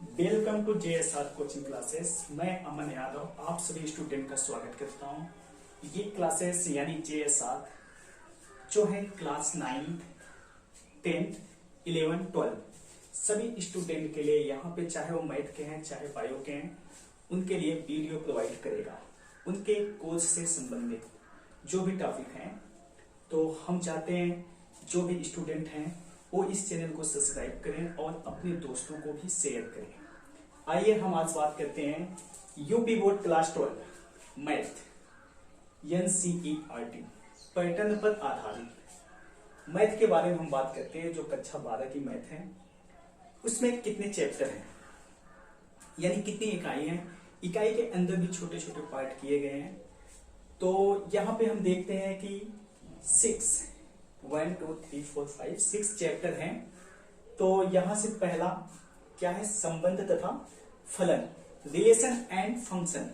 Welcome to JSR coaching classes. मैं अमन यादव आप सभी स्टूडेंट का स्वागत करता हूं। ये क्लासेस यानी JSR जो है क्लास 9th, 10th, 11, 12 सभी स्टूडेंट के लिए यहाँ पे चाहे वो मैथ के हैं चाहे बायो के हैं उनके लिए वीडियो प्रोवाइड करेगा उनके कोर्स से संबंधित जो भी टॉपिक हैं। तो हम चाहते हैं जो भी स्टूडेंट हैं वो इस चैनल को सब्सक्राइब करें और अपने दोस्तों को भी शेयर करें। आइए हम आज बात करते हैं UP board class 12 math NCERT pattern पर आधारित मैथ के बारे में हम बात करते हैं। जो कक्षा 12 की मैथ है उसमें कितने चैप्टर हैं यानी कितनी इकाई हैं, इकाई के अंदर भी छोटे छोटे पार्ट किए गए हैं। तो यहाँ पे हम देखते हैं कि 6 चैप्टर हैं। तो यहां से पहला क्या है, संबंध तथा फलन, रिलेशन एंड फंक्शन।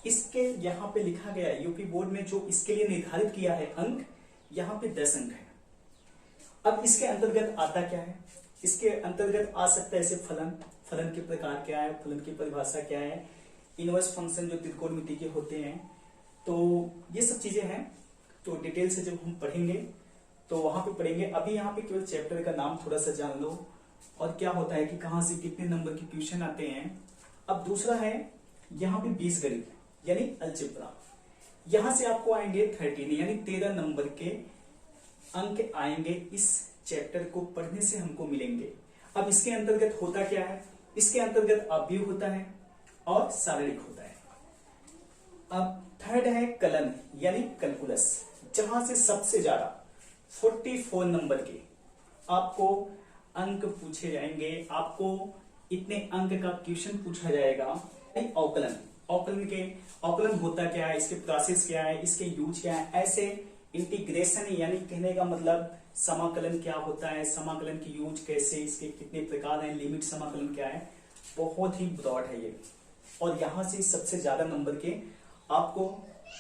इसके यहां पे लिखा गया है यूपी बोर्ड में जो इसके लिए निर्धारित किया है अंक, यहां पे 10 अंक है। अब इसके अंतर्गत आता क्या है, इसके अंतर्गत आ सकता है ऐसे फलन, फलन के प्रकार क्या है, फलन की परिभाषा क्या है, इनवर्स फंक्शन जो त्रिकोणमिति के होते हैं। तो ये सब चीजें हैं। तो डिटेल से जब हम पढ़ेंगे तो वहां पे पढ़ेंगे। अभी यहाँ पे केवल चैप्टर का नाम थोड़ा सा जान लो और क्या होता है कि कहां से कितने नंबर के क्वेश्चन आते हैं। अब दूसरा है यहाँ पे बीजगणित यानी अलजेब्रा। यहां से आपको आएंगे 13 यानी 13 नंबर के अंक आएंगे। इस चैप्टर को पढ़ने से हमको मिलेंगे। अब इसके अंतर्गत होता क्या है, इसके अंतर्गत अवयव होता है और शारीरिक होता है। अब थर्ड है कलन यानी कैलकुलस, जहां से सबसे ज्यादा 44 नंबर के आपको अंक पूछे जाएंगे। आपको इतने अंक का क्वेश्चन पूछा जाएगा। अवकलन, अवकलन होता क्या है, इसके प्रोसेस क्या है, इसके यूज क्या है, ऐसे इंटीग्रेशन यानी कहने का मतलब समाकलन क्या होता है, समाकलन की यूज कैसे, इसके कितने प्रकार हैं, लिमिट समाकलन क्या है, बहुत ही ब्रॉड है ये। और यहां से सबसे ज्यादा नंबर के आपको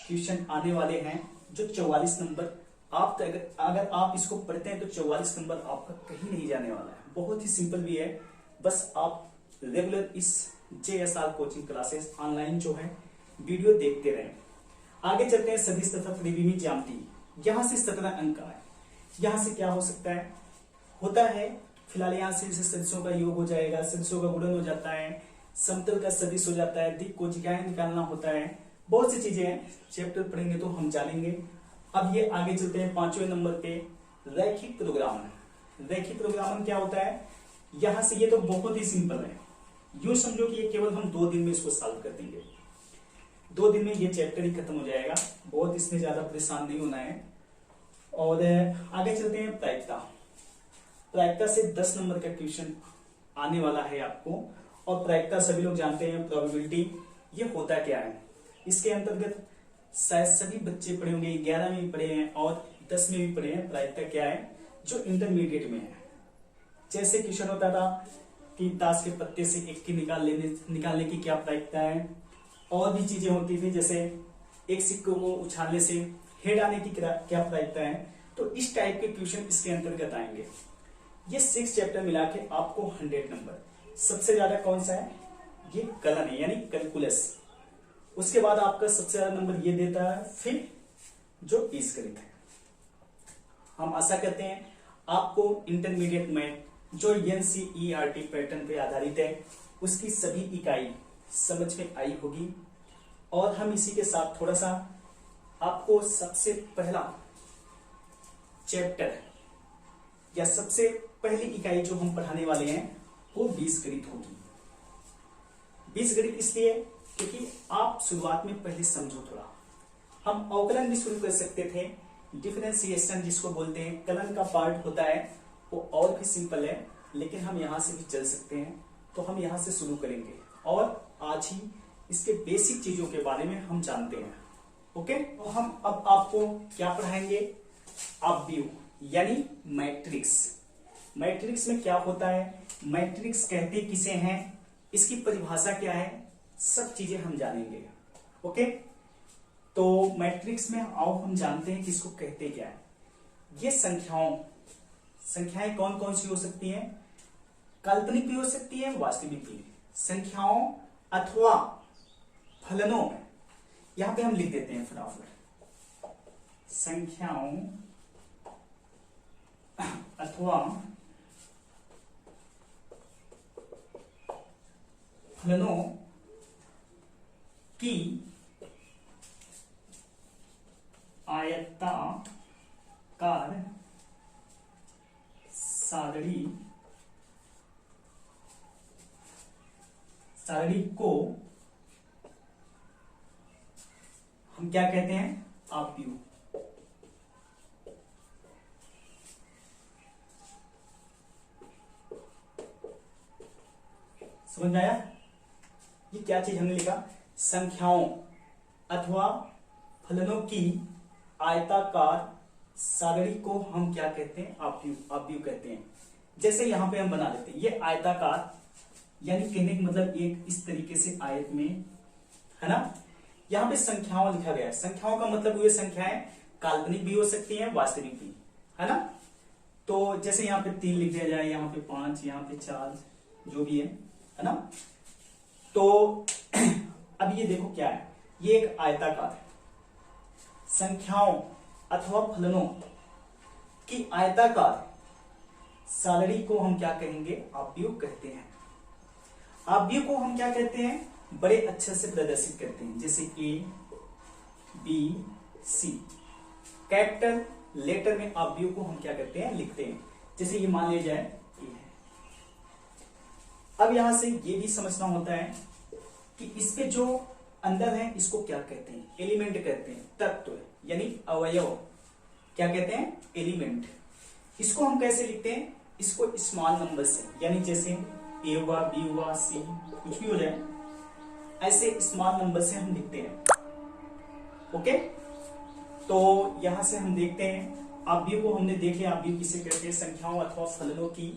क्वेश्चन आने वाले हैं जो 44 नंबर। आप अगर आप इसको पढ़ते हैं तो 44 नंबर आपका कहीं नहीं जाने वाला है। बहुत ही सिंपल भी है, बस आप रेगुलर इस JSR कोचिंग क्लासेस ऑनलाइन जो है वीडियो देखते रहें। आगे चलते हैं सदिश तथा त्रिविमीय ज्यामिति। यहां से 17 अंक आए। यहां से क्या हो सकता है, होता है फिलहाल यहां से सदिशों का योग हो जाएगा, सदिशों का गुणन हो जाता है, समतल का सदिश हो जाता है, दिक् कोशिकाएं निकालना होता है, बहुत सी चीजें हैं। चैप्टर पढ़ेंगे तो हम जानेंगे। अब ये आगे चलते हैं 5वें नंबर पे रैखिक प्रोग्रामन। रैखिक प्रोग्रामन क्या होता है, यहां से ये तो बहुत ही सिंपल है। यूं समझो कि ये केवल हम 2 दिन में इसको सॉल्व कर देंगे। 2 दिन में ये चैप्टर ही खत्म हो जाएगा, बहुत इसमें ज्यादा परेशान नहीं होना है। और आगे चलते हैं प्रायिकता। प्रायिकता से 10 नंबर का क्वेश्चन आने वाला है आपको। और प्रायिकता सभी लोग जानते हैं, प्रोबेबिलिटी, ये होता क्या है। इसके अंतर्गत शायद सभी बच्चे पढ़े होंगे, 11 में भी पढ़े हैं और 10 में भी पढ़े हैं। प्रायिकता क्या है जो इंटरमीडिएट में है। जैसे क्वेश्चन होता था कि ताश के पत्ते से एक की निकालने की क्या प्रायिकता है, और भी चीजें होती थी जैसे एक सिक्कों को उछालने से हेड आने की क्या प्रायिकता है। तो इस टाइप के क्वेश्चन इसके अंतर्गत आएंगे। ये 6 चैप्टर मिला के आपको 100 नंबर। सबसे ज्यादा कौन सा है, ये कलन है यानी कैलकुलस। उसके बाद आपका सबसे ज्यादा नंबर ये देता है, फिर जो बीजगणित है। हम आशा करते हैं आपको इंटरमीडिएट में जो NCERT पैटर्न पे आधारित है उसकी सभी इकाई समझ में आई होगी। और हम इसी के साथ थोड़ा सा आपको सबसे पहला चैप्टर या सबसे पहली इकाई जो हम पढ़ाने वाले हैं वो बीजगणित होगी। बीजगणित इसलिए क्योंकि आप शुरुआत में पहले समझो थोड़ा। हम अवकलन भी शुरू कर सकते थे, डिफरेंशिएशन जिसको बोलते हैं, कलन का पार्ट होता है वो और भी सिंपल है, लेकिन हम यहां से भी चल सकते हैं। तो हम यहां से शुरू करेंगे और आज ही इसके बेसिक चीजों के बारे में हम जानते हैं। ओके, तो हम अब आपको क्या पढ़ाएंगे, अवयव यानी मैट्रिक्स। मैट्रिक्स में क्या होता है, मैट्रिक्स कहते किसे हैं, इसकी परिभाषा क्या है, सब चीजें हम जानेंगे। ओके, तो मैट्रिक्स में आओ हम जानते हैं कि इसको कहते क्या है। ये संख्याएं कौन कौन सी हो सकती हैं, काल्पनिक भी हो सकती है, वास्तविक भी। संख्याओं अथवा फलनों, यहां पे हम लिख देते हैं फटाफट, संख्याओं अथवा फलनों की आयताकार सारणी को हम क्या कहते हैं? आव्यूह। समझ में आया? ये क्या चीज हमने लिखा? संख्याओं अथवा फलनों की आयताकार सारणी को हम क्या कहते हैं? आव्यूह। आव्यूह कहते हैं। जैसे यहां पे हम बना लेते हैं, ये आयताकार, यानी कहने का मतलब एक इस तरीके से आयत में, है ना। यहां पे संख्याओं लिखा गया है। संख्याओं का मतलब ये संख्याएं काल्पनिक भी हो सकती हैं, वास्तविक भी, है ना। तो जैसे यहाँ पे 3 लिख दिया जाए, यहाँ पे 5, यहाँ पे 4, जो भी है ना। तो अब ये देखो क्या है, ये एक आयताकार है। संख्याओं अथवा फलनों की आयताकार सारणी को हम क्या कहेंगे? आव्यूह कहते हैं। आव्यूह को हम क्या कहते हैं? बड़े अक्षर से प्रदर्शित करते हैं, जैसे A, B, C। Capital letter में आव्यूह को हम क्या करते हैं? लिखते हैं। जैसे ये मान लिया जाए A है। अब यहां से ये भी समझना होता है कि इसके जो अंदर है इसको क्या कहते हैं? एलिमेंट कहते हैं, तत्व यानी अवयव। क्या कहते हैं? एलिमेंट। इसको हम कैसे लिखते हैं? इसको स्मॉल नंबर से, यानी जैसे A हुआ, B हुआ, C, कुछ भी हो जाए, ऐसे स्मॉल नंबर से हम लिखते हैं। ओके, तो यहां से हम देखते हैं आव्यूह को हमने देखे। आव्यूह किसे कहते हैं? संख्याओं अथवा फलनों की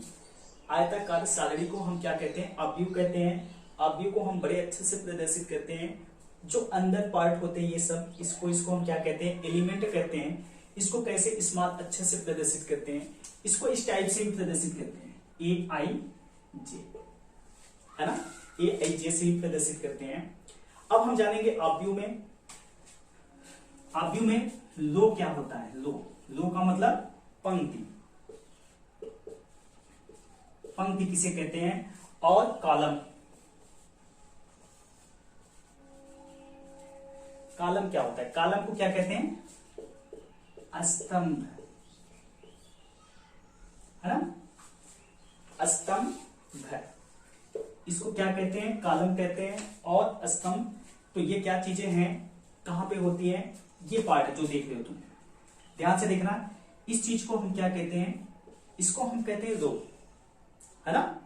आयताकार सारणी को हम क्या कहते हैं? आव्यूह कहते हैं। आव्यूह को हम बड़े अच्छे से प्रदर्शित करते हैं। जो अंदर पार्ट होते हैं ये सब, इसको हम क्या कहते हैं? एलिमेंट कहते हैं। इसको कैसे स्मॉल अच्छे से प्रदर्शित करते हैं? इसको इस टाइप से भी प्रदर्शित करते हैं, AIJ, है ना। AIJ से ही प्रदर्शित करते हैं। अब हम जानेंगे आव्यूह में। आव्यूह में लो क्या होता है? लो का मतलब पंक्ति। पंक्ति किसे कहते हैं? और कॉलम। कॉलम क्या होता है? कॉलम को क्या कहते हैं? स्तंभ, है ना। स्तंभ, इसको क्या कहते हैं? कॉलम कहते हैं। और स्तंभ, तो ये क्या चीजें हैं, कहां पे होती है? ये पार्ट जो देख रहे हो तुम, ध्यान से देखना। इस चीज को हम क्या कहते हैं? इसको हम कहते हैं रो, है ना।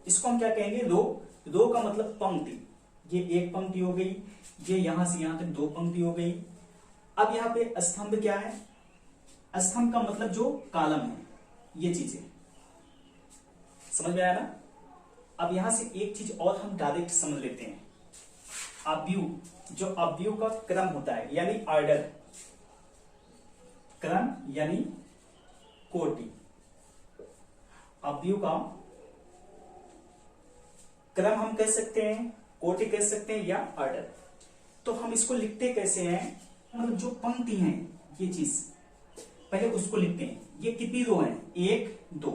इसको हम क्या कहेंगे? रो का मतलब पंक्ति। ये एक पंक्ति हो गई, ये यहां से यहां तक 2 पंक्ति हो गई। अब यहां पे स्तंभ क्या है? स्तंभ का मतलब जो कॉलम है, ये चीजें समझ में आया ना। अब यहां से एक चीज और हम डायरेक्ट समझ लेते हैं। आव्यूह, जो आव्यूह का क्रम होता है, यानी ऑर्डर, क्रम यानी कोटि। आव्यूह का क्रम हम कह सकते हैं, कोटि कह सकते हैं, या ऑर्डर। तो हम इसको लिखते कैसे हैं? मतलब जो पंक्ति है, ये चीज पहले उसको लिखते हैं। ये कितनी रो है? 1, 2।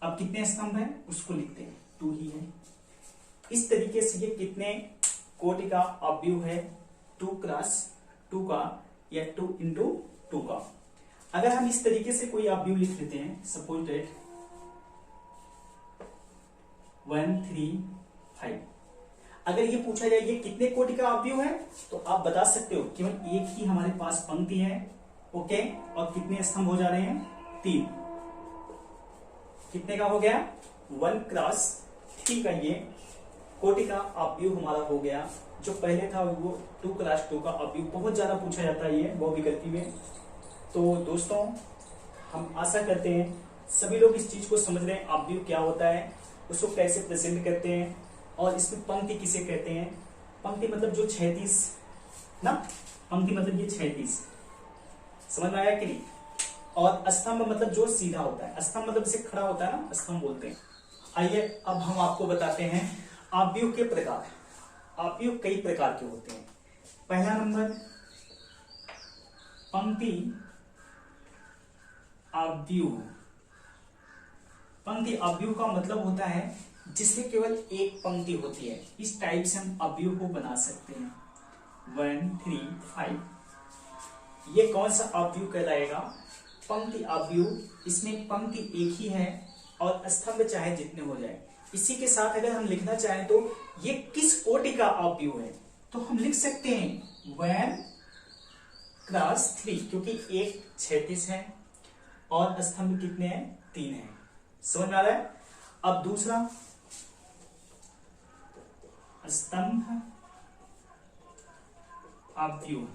अब कितने स्तंभ है उसको लिखते हैं, 2 ही है। इस तरीके से ये कितने कोटि का आव्यूह है? 2 क्रॉस 2 का, या 2 इंटू 2 का। अगर हम इस तरीके से कोई आव्यूह लिख लेते हैं, सपोज दैट 1, 3, 5। अगर ये पूछा जाए ये कितने कोटि का आव्यूह है, तो आप बता सकते हो केवल एक ही हमारे पास पंक्ति है। ओके, और कितने स्तंभ हो जा रहे हैं? 3। कितने का हो गया? 1 क्रॉस 3 का ये कोटि का आव्यूह हमारा हो गया। जो पहले था वो 2 क्रॉस 2 का आव्यूह। बहुत ज्यादा पूछा जाता है ये बहुविकल्पी में। तो दोस्तों, हम आशा करते हैं सभी लोग इस चीज को समझ रहे हैं, आव्यूह क्या होता है, उसको कैसे प्रेजेंट करते हैं, और इसमें पंक्ति किसे कहते हैं। पंक्ति मतलब जो 36 ना, पंक्ति मतलब ये 36, समझ में आया कि नहीं। और स्तंभ मतलब जो सीधा होता है। स्तंभ मतलब इसे खड़ा होता है ना, स्तंभ बोलते हैं। आइए अब हम आपको बताते हैं अवयव के प्रकार। अवयव कई प्रकार के होते हैं। पहला नंबर पंक्ति अवयव। पंक्ति अवयव का मतलब होता है जिसमें केवल एक पंक्ति होती है। इस टाइप से हम अवयव को बना सकते हैं। 1 3 5 ये कौन सा अवयव कहलाएगा? पंक्ति अवयव। इसमें पंक्ति एक ही है और स्तंभ चाहे जितने हो जाए। इसी के साथ अगर हम लिखना चाहें तो ये किस कोटि का अवयव है, तो हम लिख सकते हैं 1 क्रॉस 3, क्योंकि एक 36 है और स्तंभ कितने हैं? 3 है। समझ में आ रहा है? अब दूसरा स्तंभ अवयव।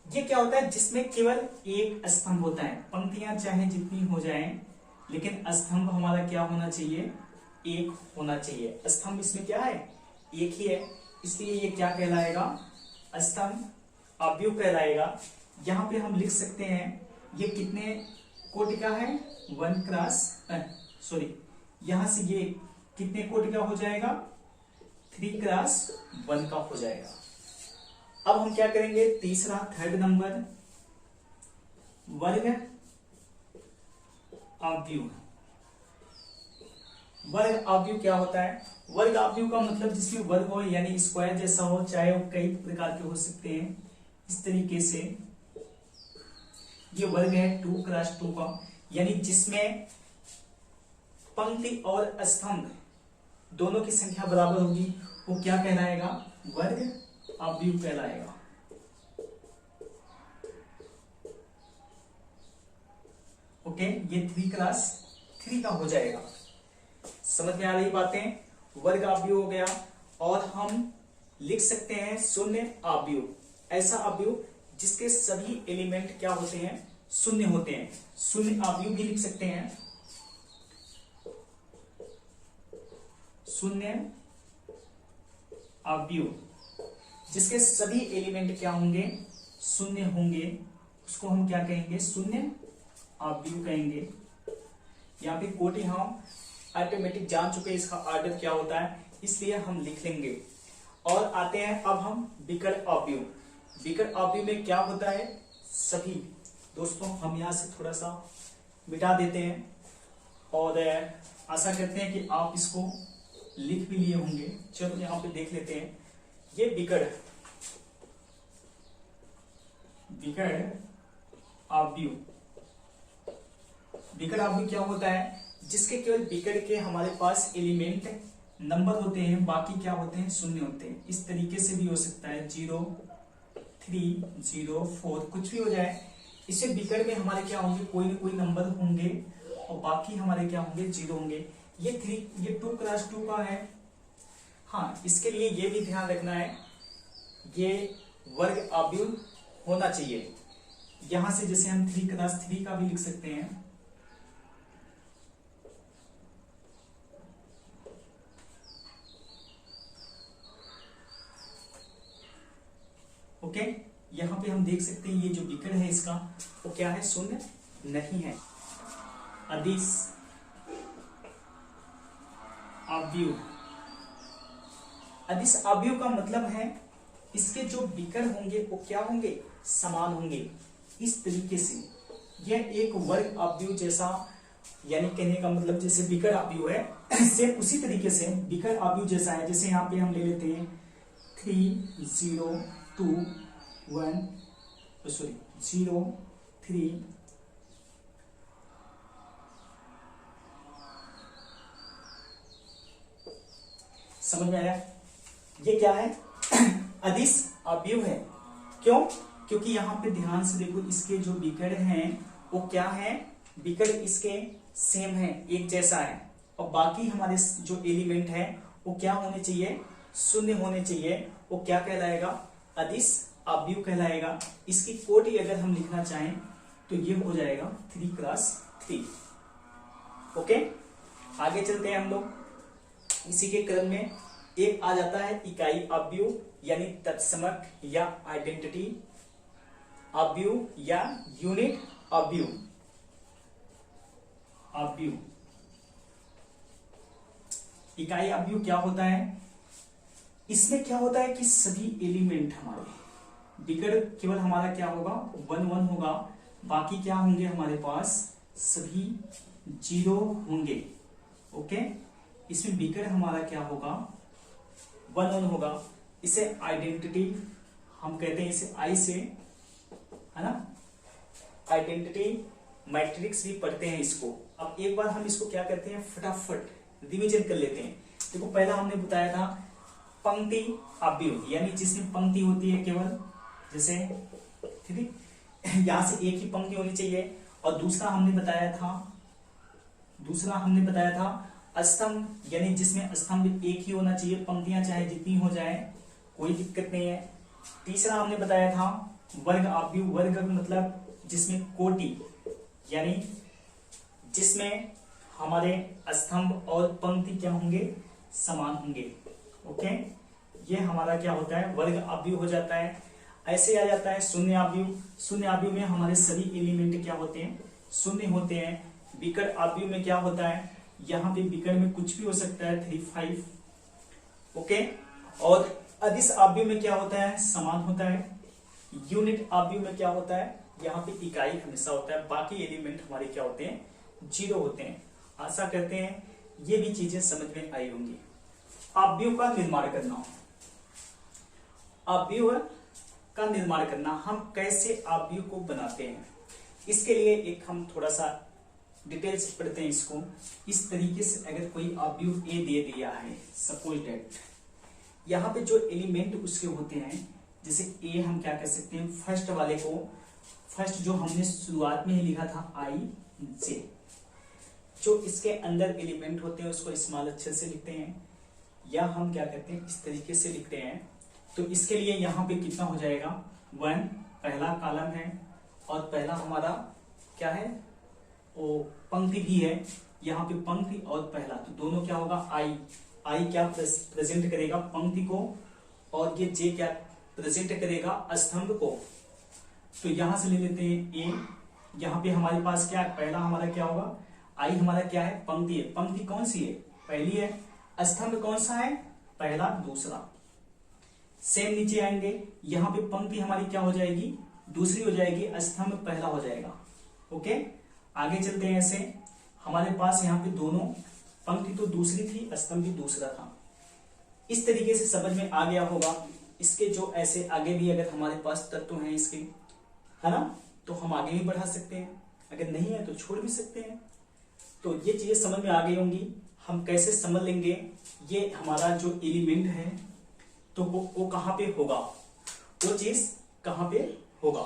ये क्या होता है? जिसमें केवल एक स्तंभ होता है। पंक्तियां चाहे जितनी हो जाएं, लेकिन स्तंभ हमारा क्या होना चाहिए? एक होना चाहिए। स्तंभ इसमें क्या है? एक ही है, इसलिए ये क्या कहलाएगा? स्तंभ अवयव कहलाएगा। यहां पे हम लिख सकते हैं ये कितने कोटि का है? 1 क्रॉस सॉरी, यहां से ये कितने कोटि का हो जाएगा? 3 क्रॉस 1 का हो जाएगा। अब हम क्या करेंगे? तीसरा थर्ड नंबर वर्ग अवयव। वर्ग अवयव क्या होता है? वर्ग अवयव का मतलब जिसमें वर्ग हो, यानी स्क्वायर जैसा हो, चाहे वो कई प्रकार के हो सकते हैं। इस तरीके से ये वर्ग है 2 क्रॉस 2 का, यानी जिसमें पंक्ति और स्तंभ दोनों की संख्या बराबर होगी, वो क्या कहलाएगा? वर्ग अवयव कहलाएगा। ओके, ये 3 क्रॉस 3 का हो जाएगा। समझ में आ रही बातें? वर्ग अवयव हो गया। और हम लिख सकते हैं शून्य अवयव। ऐसा अवयव जिसके सभी एलिमेंट क्या होते हैं? शून्य होते हैं। शून्य अवयव भी लिख सकते हैं। शून्य अवयव जिसके सभी एलिमेंट क्या होंगे? शून्य होंगे, उसको हम क्या कहेंगे? शून्य अवयव कहेंगे। यहाँ पे कोटि हम ऑटोमेटिक जान चुके हैं इसका ऑर्डर क्या होता है, इसलिए हम लिख लेंगे। और आते हैं अब हम विकर्ण अवयव। विकर्ण अवयव में क्या होता है? सभी दोस्तों हम यहाँ से थोड़ा सा मिटा देते हैं और आशा करते हैं कि आप इसको लिख भी लिए होंगे। चलो यहाँ पे देख लेते हैं। ये विकर्ण अवयव। विकर्ण अवयव क्या होता है? जिसके केवल विकर्ण के हमारे पास एलिमेंट नंबर होते हैं, बाकी क्या होते हैं? शून्य होते हैं। इस तरीके से भी हो सकता है 0 3 0 4 कुछ भी हो जाए। इसे विकर्ण में हमारे क्या होंगे? कोई ना कोई नंबर होंगे और बाकी हमारे क्या होंगे? 0 होंगे। ये 2 क्रॉस 2 का है। हाँ, इसके लिए ये भी ध्यान रखना है, ये वर्ग अवयव होना चाहिए। यहां से जैसे हम 3 क्रॉस 3 का भी लिख सकते हैं। ओके, यहां पे हम देख सकते हैं ये जो विकर्ण है इसका वो क्या है? शून्य नहीं है। अदिश अवयव। अदिश अवयव का मतलब है इसके जो विकर्ण होंगे वो क्या होंगे? समान होंगे। इस तरीके से यह एक वर्ग अवयव जैसा, यानी कहने का मतलब जैसे विकर्ण अवयव है सेम उसी तरीके से विकर्ण अवयव जैसा है। जैसे यहाँ पे हम ले लेते हैं 3 0 2 1 सॉरी 0 3 समझ में आया? ये क्या है? अदिश अवयव है। क्यों? क्योंकि यहाँ पे ध्यान से देखो, इसके जो विकर्ण हैं वो क्या है? विकर्ण इसके सेम है, एक जैसा है, और बाकी हमारे जो एलिमेंट है वो क्या होने चाहिए? शून्य होने चाहिए। वो क्या कहलाएगा? अदिश अवयव कहलाएगा। इसकी कोटि अगर हम लिखना चाहें तो ये हो जाएगा 3 क्रॉस 3। ओके, आगे चलते हैं हम लोग। इसी के क्रम में एक आ जाता है इकाई अवयव, यानी तत्समक या आइडेंटिटी अवयव या यूनिट अवयव। इकाई अवयव क्या होता है, इसमें क्या होता है कि सभी एलिमेंट हमारे बिगड़ केवल हमारा क्या होगा 1 होगा, बाकी क्या होंगे हमारे पास सभी 0 होंगे। ओके, इसमें बिगड़ हमारा क्या होगा 1 होगा। इसे आइडेंटिटी हम कहते हैं, इसे आई से, है ना, आइडेंटिटी मैट्रिक्स भी पढ़ते हैं इसको। अब एक बार हम इसको क्या करते हैं फटाफट रिवीजन कर लेते हैं। देखो पहला हमने बताया था पंक्ति अवयव, यानी जिसमें पंक्ति होती है केवल, जैसे ठीक है यहां से एक ही पंक्ति होनी चाहिए। और दूसरा हमने बताया था स्तंभ, यानी जिसमें स्तंभ एक ही होना चाहिए, पंक्तियां चाहे जितनी हो जाए कोई दिक्कत नहीं है। तीसरा हमने बताया था वर्ग अवयव, वर्ग मतलब जिसमें कोटि, यानी जिसमें हमारे स्तंभ और पंक्ति क्या होंगे समान होंगे। ओके, ये हमारा क्या होता है वर्ग अवयव हो जाता है। ऐसे आ जाता है शून्य अवयव। शून्य अवयव में हमारे सभी एलिमेंट क्या होते हैं शून्य होते हैं। विकर्ण अवयव में क्या होता है, यहाँ पे विकर्ण में कुछ भी हो सकता है 3, 5। ओके, और अदिश अवयव में क्या होता है समान होता है। यूनिट अवयव में क्या होता है, यहाँ पे इकाई हमेशा होता है, बाकी एलिमेंट हमारे क्या होते हैं 0 होते हैं। आशा करते हैं ये भी चीजें समझ में आई होंगी। अवयव का निर्माण करना, अवयव का निर्माण करना, हम कैसे अवयव को बनाते हैं, इसके लिए एक हम थोड़ा सा डिटेल्स पढ़ते हैं इसको। इस तरीके से अगर कोई अवयव ए दे दिया है, सपोज दैट यहाँ पे जो एलिमेंट उसके होते हैं, जैसे ए हम क्या कर सकते हैं फर्स्ट वाले को, फर्स्ट जो हमने शुरुआत में ही लिखा था आई जे, जो इसके अंदर एलिमेंट होते हैं उसको स्मॉल अक्षर से लिखते हैं, या हम क्या करते हैं इस तरीके से लिखते हैं। तो इसके लिए यहाँ पे कितना हो जाएगा 1, पहला कॉलम है और पहला हमारा क्या है वो पंक्ति भी है, यहाँ पे पंक्ति और पहला, तो दोनों क्या होगा आई क्या प्रेजेंट करेगा पंक्ति को, और ये जे क्या प्रेजेंट करेगा स्तंभ को। तो यहां से ले लेते हैं ए, यहाँ पे हमारे पास क्या है पहला हमारा क्या होगा आई हमारा क्या है पंक्ति है, पंक्ति कौन सी है पहली है, स्तंभ कौन सा है पहला दूसरा। सेम नीचे आएंगे, यहाँ पे पंक्ति हमारी क्या हो जाएगी दूसरी हो जाएगी, स्तंभ पहला हो जाएगा। ओके, आगे चलते हैं। ऐसे हमारे पास यहाँ पे दोनों पंक्ति तो दूसरी थी स्तंभ भी दूसरा था। इस तरीके से समझ में आ गया होगा। इसके जो ऐसे आगे भी अगर हमारे पास तत्व हैं इसके, है ना, तो हम आगे भी बढ़ा सकते हैं, अगर नहीं है तो छोड़ भी सकते हैं। तो ये चीजें समझ में आ गई होंगी। हम कैसे समझ लेंगे ये हमारा जो एलिमेंट है तो वो कहाँ पे होगा, वो चीज कहाँ पे होगा।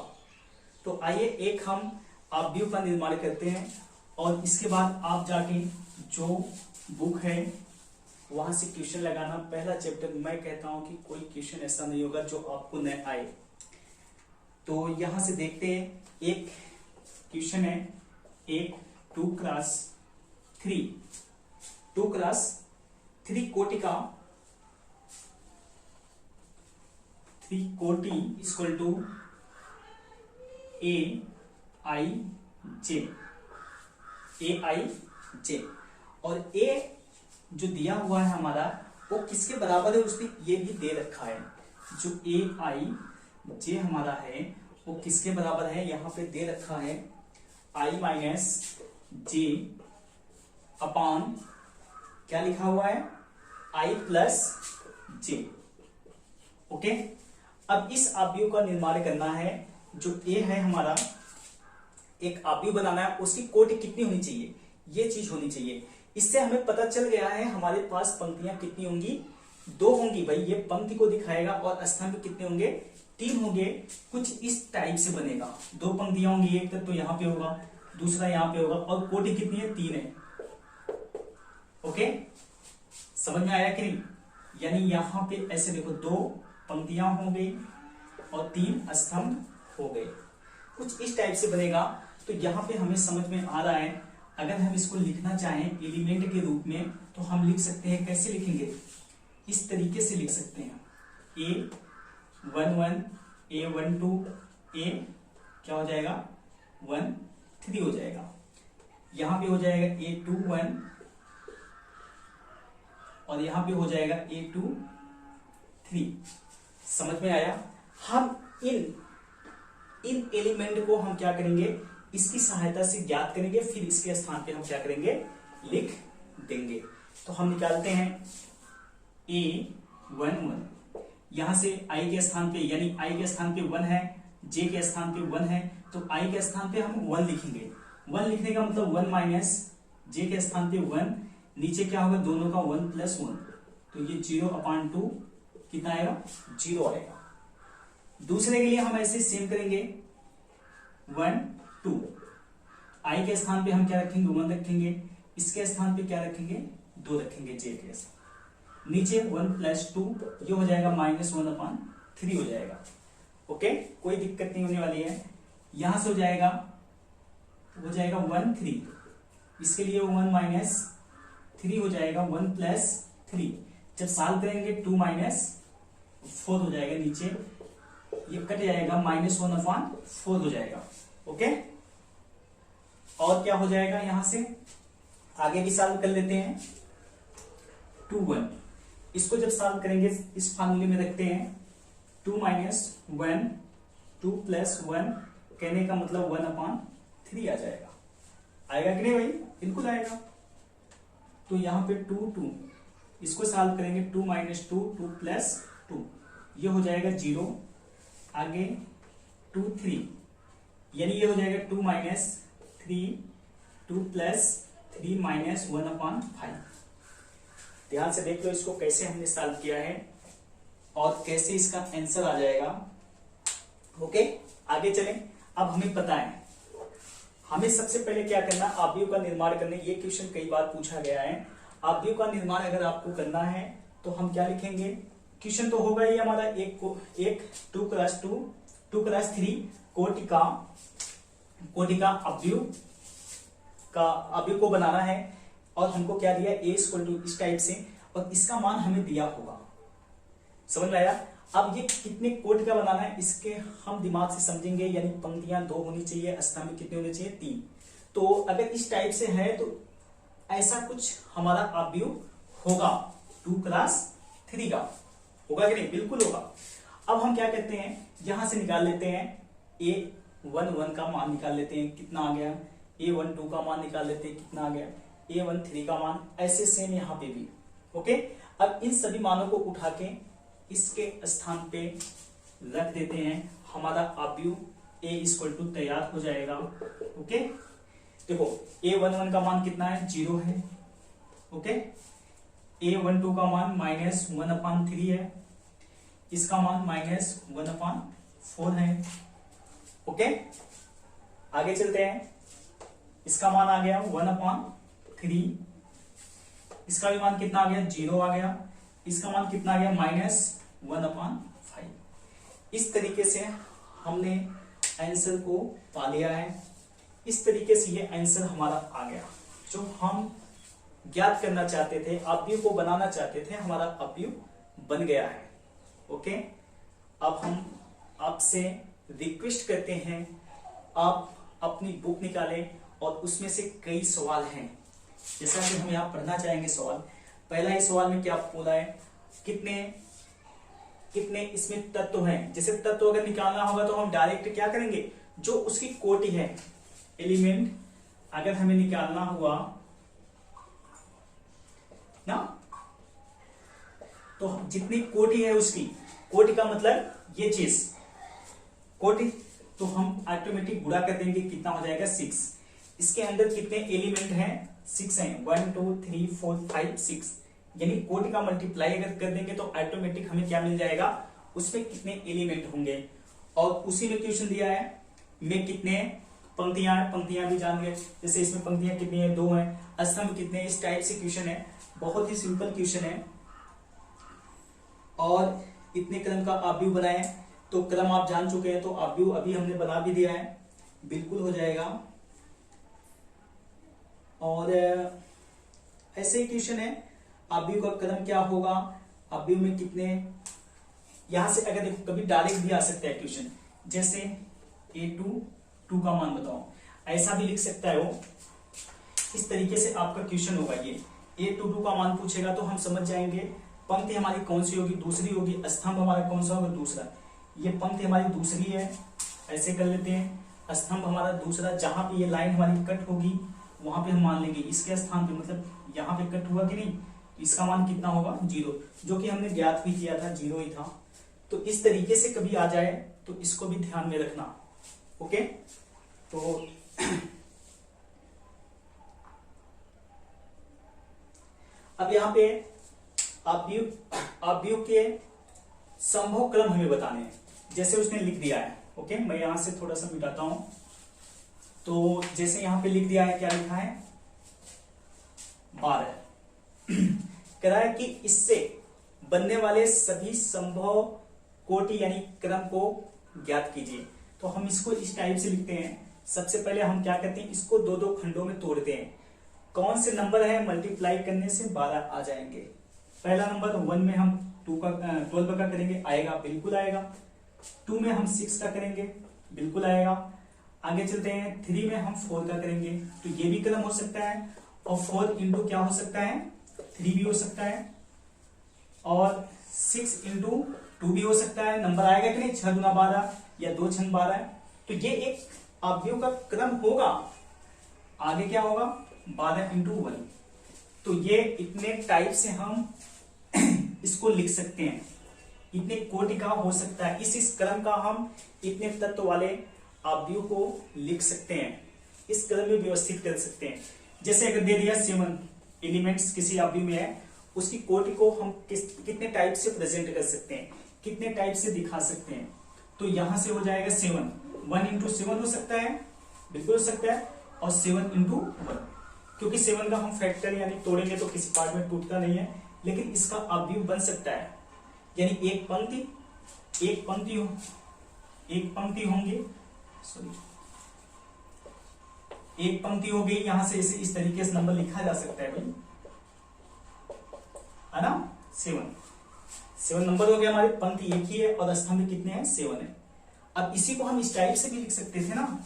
तो आइए एक हम अवयव का निर्माण करते हैं, और इसके बाद आप जाके जो बुक है वहां से क्वेश्चन लगाना। पहला चैप्टर मैं कहता हूं कि कोई क्वेश्चन ऐसा नहीं होगा जो आपको न आए। तो यहां से देखते हैं, एक क्वेश्चन है, एक 2x3 कोटि का 3 कोटि इक्वल टू AIJ, और A जो दिया हुआ है हमारा वो किसके बराबर है उसने ये भी दे रखा है। जो AIJ हमारा है वो किसके बराबर है यहाँ पे दे रखा है I - J अपान क्या लिखा हुआ है I + J। ओके, अब इस अवयव का निर्माण करना है। जो A है हमारा एक अवयव बनाना है, उसकी कोटि कितनी होनी चाहिए ये चीज होनी चाहिए। इससे हमें पता चल गया है हमारे पास पंक्तियां कितनी होंगी 2 होंगी। भाई ये पंक्ति को दिखाएगा, और स्तंभ कितने होंगे 3 होंगे। कुछ इस टाइप से बनेगा, 2 पंक्तियां होंगी, एक तो यहाँ पे होगा दूसरा यहाँ पे होगा, और कोटि कितनी है 3 है। ओके, समझ में आया कि नहीं। यानी यहाँ पे ऐसे देखो 2 पंक्तियां हो गई और 3 स्तंभ हो गए, कुछ इस टाइप से बनेगा। तो यहाँ पे हमें समझ में आ रहा है, अगर हम इसको लिखना चाहें एलिमेंट के रूप में तो हम लिख सकते हैं। कैसे लिखेंगे, इस तरीके से लिख सकते हैं A11 A12 A क्या हो जाएगा 13 हो जाएगा। यहाँ पे हो जाएगा A21 और यहाँ पे हो जाएगा A2 3। समझ में आया? हम इन एलिमेंट को हम क्या करेंगे, इसकी सहायता से ज्ञात करेंगे, फिर इसके स्थान पे हम क्या करेंगे, लिख देंगे। तो हम निकालते हैं A11, यहां से i के स्थान पे, यानी i के स्थान पे 1 है, j के स्थान पे 1 है, तो i के स्थान पे हम 1 लिखेंगे। 1 लिखने का मतलब 1 माइनस j के स्थान पे 1, नीचे क्या होगा, दोनों का 1 प्लस 1, तो ये 0/2 कितना आएगा, 0 आएगा। दूसरे के लिए हम ऐसे सेम करेंगे, 1 2, i के स्थान पे हम क्या रखेंगे, 1 रखेंगे, इसके स्थान पे क्या रखेंगे, 2 रखेंगे j के स्थान, नीचे 1 प्लस 2, ये हो जाएगा -1/3 हो जाएगा। ओके, कोई दिक्कत नहीं होने वाली है। यहां से हो जाएगा 1 3, इसके लिए 1 माइनस 3 हो जाएगा 1 प्लस 3, जब सॉल्व करेंगे 2 माइनस 4 हो जाएगा, नीचे ये कट जाएगा, -1/4 हो जाएगा। ओके, और क्या हो जाएगा, यहां से आगे भी सॉल्व कर लेते हैं। 2 1, इसको जब सॉल्व करेंगे इस फार्मूले में रखते हैं, 2 माइनस 1, 2 प्लस 1, कहने का मतलब 1/3 आ जाएगा। आएगा कि नहीं भाई? बिल्कुल आएगा। तो यहां पे 2 2, इसको सॉल्व करेंगे, 2 माइनस 2, 2 प्लस 2, ये हो जाएगा 0, आगे 2 3, यानी ये हो जाएगा 2 माइनस 3, 2 प्लस 3 माइनस 1/5। ध्यान से देख लो इसको कैसे हमने सॉल्व किया है और कैसे इसका आंसर आ जाएगा। ओके, आगे चलें। अब हमें पता है हमें सबसे पहले क्या करना, आव्यूह का निर्माण करने। ये क्वेश्चन कई बार पूछा गया है। आव्यूह का निर्माण अगर आपको करना है तो हम क्या लिखेंगे, क्वेश्चन तो होगा ही हमारा, एक 2 क्रॉस 2, 2 क्रॉस 3 कोटि का अव्यूह को बनाना है, और हमको क्या दिया, a = इस टाइप से, और इसका मान हमें दिया होगा। समझ में आया? अब ये कितने कोटि का बनाना है इसके हम दिमाग से समझेंगे, यानी पंक्तियां 2 होनी चाहिए, स्तंभ कितने होने चाहिए, 3। तो अगर इस टाइप से है तो ऐसा कुछ हमारा अव्यूह होगा, 2 क्रॉस 3 का होगा कि नहीं? बिल्कुल होगा। अब हम क्या करते हैं, यहां से निकाल लेते हैं, A11 का मान निकाल लेते हैं, कितना आ गया, A12 का मान निकाल लेते हैं, कितना आ गया, A13 का मान, ऐसे सेम यहाँ पे भी। ओके, अब इन सभी मानों को उठा के इसके स्थान पे रख देते हैं, हमारा अव्यूह A = तैयार हो जाएगा। ओके, देखो A11 का मान कितना है, 0 है। ओके, A12 का मान -1/3 है, इसका मान -1/4 है। ओके, आगे चलते हैं। इसका मान आ गया 1/3, इसका भी मान कितना आ गया, 0 आ गया, इसका मान कितना आ गया, -1/5। इस तरीके से हमने आंसर को पा लिया है। इस तरीके से ये आंसर हमारा आ गया, जो हम ज्ञात करना चाहते थे, अव्यूह को बनाना चाहते थे, हमारा अव्यूह बन गया है। ओके, अब हम आपसे रिक्वेस्ट करते हैं, आप अपनी बुक निकालें और उसमें से कई सवाल हैं, जैसा कि हम यहाँ पढ़ना चाहेंगे सवाल। पहला ही सवाल में क्या बोला है, कितने इसमें तत्व हैं। जैसे तत्व अगर निकालना होगा तो हम डायरेक्ट क्या करेंगे, जो उसकी कोटि है, एलिमेंट अगर हमें निकालना हुआ ना, तो जितनी कोटि है उसकी, कोटि का मतलब ये चीज कोटि, तो हम ऑटोमेटिक गुणा कर देंगे, कितना हो जाएगा, 6। इसके अंदर कितने एलिमेंट हैं, 6 हैं, 1 2 3 4 5 6, यानी कोटि का मल्टीप्लाई अगर कर देंगे तो ऑटोमेटिक हमें क्या मिल जाएगा, उसमें कितने एलिमेंट होंगे। और उसी में क्वेश्चन दिया है में कितने पंक्तियां हैं, पंक्तियां भी जान गए, जैसे इसमें पंक्तियां कितनी है, 2 हैं, स्तंभ कितने, इस टाइप से क्वेश्चन है। बहुत ही सिंपल क्वेश्चन है, और इतने क्रम का अव्यूह बनाए, तो क्रम आप जान चुके हैं, तो अव्यूह अभी हमने बना भी दिया है, बिल्कुल हो जाएगा। और ऐसे ही क्वेश्चन है, अव्यूह का क्रम क्या होगा, अव्यूह में कितने, यहां से अगर देखो कभी डायरेक्ट भी आ सकता है क्वेश्चन, जैसे A2 का मान बताओ, ऐसा भी लिख सकता है वो। इस तरीके से आपका क्वेश्चन होगा ये A22 का मान पूछेगा तो हम समझ जाएंगे पंक्ति हमारी कौन सी होगी, दूसरी होगी, स्तंभ हमारा कौन सा होगा, दूसरा। ये पंक्ति हमारी दूसरी है, ऐसे कर लेते हैं। स्तंभ हमारा दूसरा, जहां पे ये लाइन हमारी कट होगी वहां पे हम मान लेंगे इसके स्थान पे, मतलब यहाँ पे कट हुआ कि नहीं, इसका मान कितना होगा, 0, जो कि हमने ज्ञात भी किया था, 0 ही था। तो इस तरीके से कभी आ जाए तो इसको भी ध्यान में रखना। ओके, तो अब यहाँ पे आव्यूह के संभव क्रम हमें बताने हैं, जैसे उसने लिख दिया है। ओके, मैं यहां से थोड़ा सा मिटाता हूं। तो जैसे यहां पे लिख दिया है, क्या लिखा है, 12 कह रहा है कि इससे बनने वाले सभी संभव कोटि यानी क्रम को ज्ञात कीजिए। तो हम इसको इस टाइप से लिखते हैं। सबसे पहले हम क्या करते हैं, इसको दो दो खंडों में तोड़ते हैं। कौन से नंबर है मल्टीप्लाई करने से 12 आ जाएंगे। पहला नंबर 1 में हम 12 का करेंगे, आएगा, बिल्कुल आएगा। 2 में हम 6 का करेंगे, बिल्कुल आएगा। आगे चलते हैं, 3 में हम 4 का करेंगे, तो ये भी क्रम हो सकता है। और 4 इंटू क्या हो सकता है, 3 भी हो सकता है। और 6 इंटू 2 भी हो सकता है। नंबर आएगा कि नहीं, 6 गुना 12 या 2 छन 12। तो ये एक आव्यूह का क्रम होगा। आगे क्या होगा, 12 इंटू 1। तो ये इतने टाइप से हम इसको लिख सकते हैं, इतने कोटि का हो सकता है। इस क्रम का हम इतने तत्व वाले आव्यूह को लिख सकते हैं, इस क्रम में व्यवस्थित कर सकते हैं। जैसे अगर दे दिया 7 एलिमेंट्स किसी आव्यूह में है, उसकी कोटि को हम कितने टाइप से प्रेजेंट कर सकते हैं, कितने टाइप से दिखा सकते हैं। तो यहां से हो जाएगा 7, 1 इंटू 7 हो सकता है, बिल्कुल हो सकता है। और 7 इंटू 1, क्योंकि 7 का हम फैक्टर यानी तोड़ेंगे तो किसी पार्ट में टूटता नहीं है, लेकिन इसका आव्यूह बन सकता है। यानी एक पंक्ति होंगी, सॉरी, एक पंक्ति हो गई। यहां से इस तरीके से नंबर लिखा जा सकता है भाई, है ना। 7 नंबर हो गया हमारे, पंक्ति एक ही है और स्तंभ कितने हैं, 7 है। अब इसी को हम इस टाइप से भी लिख सकते थे ना,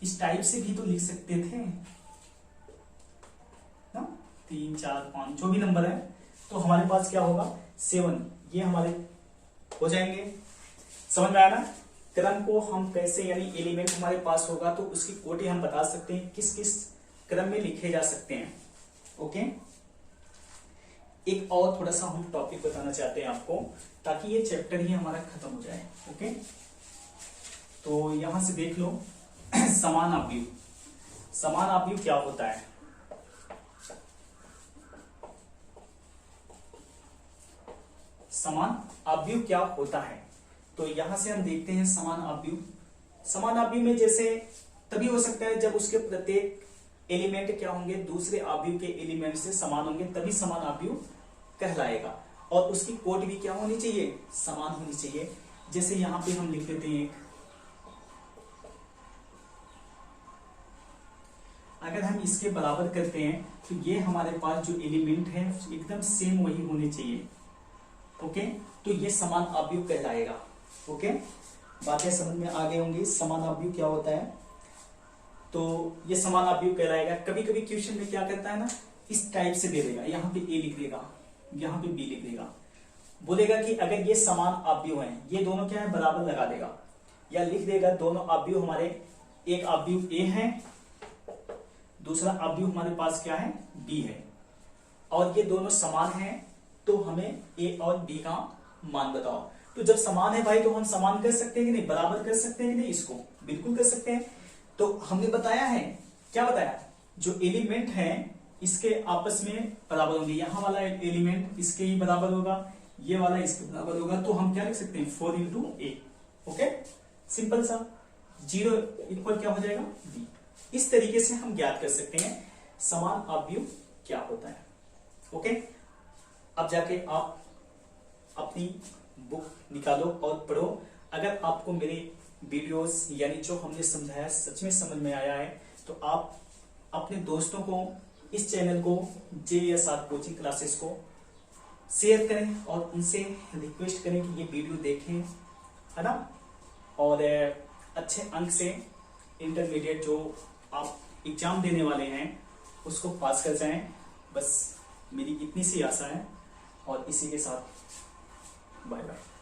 इस टाइप से भी तो लिख सकते थे ना, 3 4 5 जो भी नंबर है। तो हमारे पास क्या होगा, 7, ये हमारे हो जाएंगे। समझ में आया ना, क्रम को हम कैसे, यानी एलिमेंट हमारे पास होगा तो उसकी कोटि हम बता सकते हैं, किस किस क्रम में लिखे जा सकते हैं। ओके, एक और थोड़ा सा हम टॉपिक बताना चाहते हैं आपको, ताकि ये चैप्टर ही हमारा खत्म हो जाए। ओके, तो यहां से देख लो समान आव्यूह। समान आव्यूह क्या होता है, समान आव्यूह क्या होता है। तो यहां से हम देखते हैं समान आव्यूह। समान आव्यूह में जैसे तभी हो सकता है जब उसके प्रत्येक एलिमेंट क्या होंगे, दूसरे आव्यूह के एलिमेंट से समान होंगे, तभी समान आव्यूह कहलाएगा। और उसकी कोटि भी क्या होनी चाहिए, समान होनी चाहिए। जैसे यहां पे हम लिख देते हैं, अगर हम इसके बराबर करते हैं तो ये हमारे पास जो एलिमेंट है एकदम सेम वही होने चाहिए। ओके, तो ये समान आव्यूह कहलाएगा। ओके, बातें समझ में आ गई होंगी, समान आव्यूह क्या होता है। तो ये समान आव्यूह कहलाएगा। कभी कभी क्वेश्चन में क्या करता है ना, इस टाइप से दे देगा, यहाँ पे ए लिख देगा, यहाँ पे बी लिख देगा, बोलेगा कि अगर ये समान आव्यूह हैं, ये दोनों क्या है, बराबर लगा देगा। या लिख देगा दोनों आव्यूह हमारे, एक आव्यूह ए है, दूसरा आव्यूह हमारे पास क्या है, बी है, और ये दोनों समान हैं, तो हमें ए और बी का मान बताओ। तो जब समान है भाई, तो हम समान कर सकते हैं कि नहीं, बराबर कर सकते हैं कि नहीं, इसको बिल्कुल कर सकते हैं। तो हमने बताया है, क्या बताया, जो एलिमेंट है इसके आपस में बराबर होंगे। यहाँ वाला एलिमेंट इसके ही बराबर होगा, ये वाला इसके बराबर होगा, तो हम क्या लिख सकते हैं, 4 इंटू ए। ओके, सिंपल सा, 0 इक्वल क्या हो जाएगा, बी। इस तरीके से हम ज्ञात कर सकते हैं समान आव्यूह क्या होता है। ओके, अब जाके आप अपनी बुक निकालो और पढ़ो। अगर आपको मेरे वीडियोस यानी जो हमने समझाया सच में समझ में आया है, तो आप अपने दोस्तों को इस चैनल को, JSR कोचिंग क्लासेस को शेयर करें और उनसे रिक्वेस्ट करें कि ये वीडियो देखें, है ना। और अच्छे अंक से इंटरमीडिएट जो आप एग्जाम देने वाले हैं उसको पास कर जाएं, बस मेरी इतनी सी आशा है। और इसी के साथ बाय बाय।